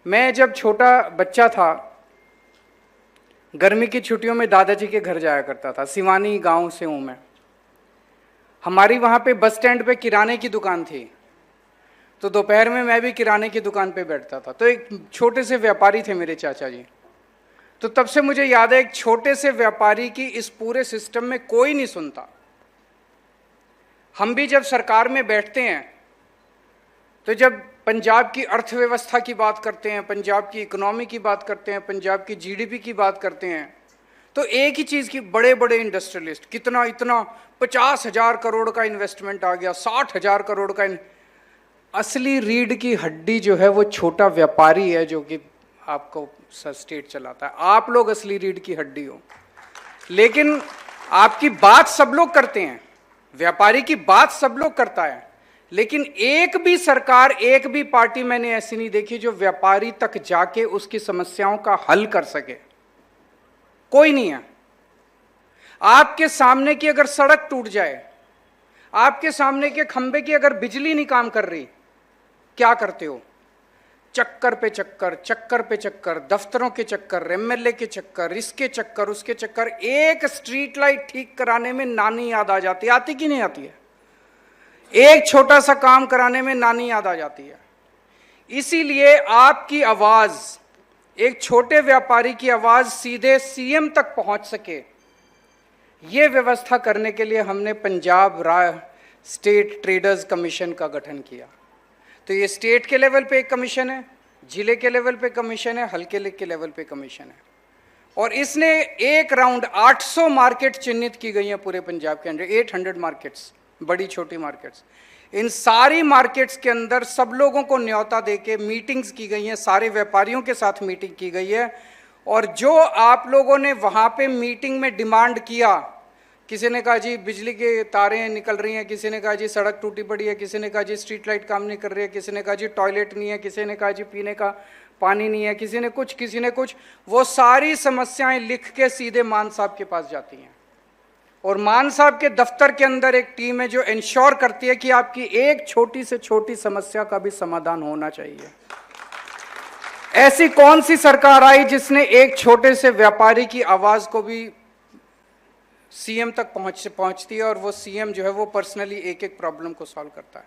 मैं जब छोटा बच्चा था, गर्मी की छुट्टियों में दादाजी के घर जाया करता था। सिवानी गांव से हूं मैं। हमारी वहां पे बस स्टैंड पे किराने की दुकान थी, तो दोपहर में मैं भी किराने की दुकान पे बैठता था। तो एक छोटे से व्यापारी थे मेरे चाचा जी। तो तब से मुझे याद है, एक छोटे से व्यापारी की इस पूरे सिस्टम में कोई नहीं सुनता। हम भी जब सरकार में बैठते हैं, तो जब पंजाब की अर्थव्यवस्था की बात करते हैं, पंजाब की इकोनॉमी की बात करते हैं, पंजाब की जीडीपी की बात करते हैं, तो एक ही चीज की, बड़े बड़े इंडस्ट्रियलिस्ट, कितना इतना 50,000 करोड़ का इन्वेस्टमेंट आ गया, 60,000 करोड़ का। असली रीढ़ की हड्डी जो है वो छोटा व्यापारी है, जो कि आपको स्टेट चलाता है। आप लोग असली रीढ़ की हड्डी हो। लेकिन आपकी बात सब लोग करते हैं, व्यापारी की बात सब लोग करता है, लेकिन एक भी सरकार, एक भी पार्टी मैंने ऐसी नहीं देखी जो व्यापारी तक जाके उसकी समस्याओं का हल कर सके। कोई नहीं है। आपके सामने की अगर सड़क टूट जाए, आपके सामने के खंबे की अगर बिजली नहीं काम कर रही, क्या करते हो? चक्कर पे चक्कर, चक्कर पे चक्कर, दफ्तरों के चक्कर, एमएलए के चक्कर, इसके चक्कर, उसके चक्कर। एक स्ट्रीट लाइट ठीक कराने में नानी याद आ जाती है। आती कि नहीं आती है? एक छोटा सा काम कराने में नानी याद आ जाती है। इसीलिए आपकी आवाज, एक छोटे व्यापारी की आवाज सीधे सीएम तक पहुंच सके, यह व्यवस्था करने के लिए हमने पंजाब स्टेट ट्रेडर्स कमीशन का गठन किया। तो ये स्टेट के लेवल पे एक कमीशन है, जिले के लेवल पे कमीशन है, हल्के के लेवल पे कमीशन है। और इसने एक राउंड 800 मार्केट चिन्हित की गई हैं पूरे पंजाब के अंदर, 800 मार्केट्स, बड़ी छोटी मार्केट्स। इन सारी मार्केट्स के अंदर सब लोगों को न्योता देके मीटिंग्स की गई हैं, सारे व्यापारियों के साथ मीटिंग की गई है। और जो आप लोगों ने वहां पे मीटिंग में डिमांड किया, किसी ने कहा जी बिजली के तारें निकल रही हैं, किसी ने कहा जी सड़क टूटी पड़ी है, किसी ने कहा जी स्ट्रीट लाइट काम नहीं कर रही है, किसी ने कहा जी टॉयलेट नहीं है, किसी ने कहा जी पीने का पानी नहीं है, किसी ने कुछ। वो सारी समस्याएं लिख के सीधे मान साहब के पास जाती हैं। और मान साहब के दफ्तर के अंदर एक टीम है जो इंश्योर करती है कि आपकी एक छोटी से छोटी समस्या का भी समाधान होना चाहिए। ऐसी कौन सी सरकार आई जिसने एक छोटे से व्यापारी की आवाज को भी सीएम तक पहुंचती है, और वो सीएम जो है वो पर्सनली एक एक प्रॉब्लम को सॉल्व करता है।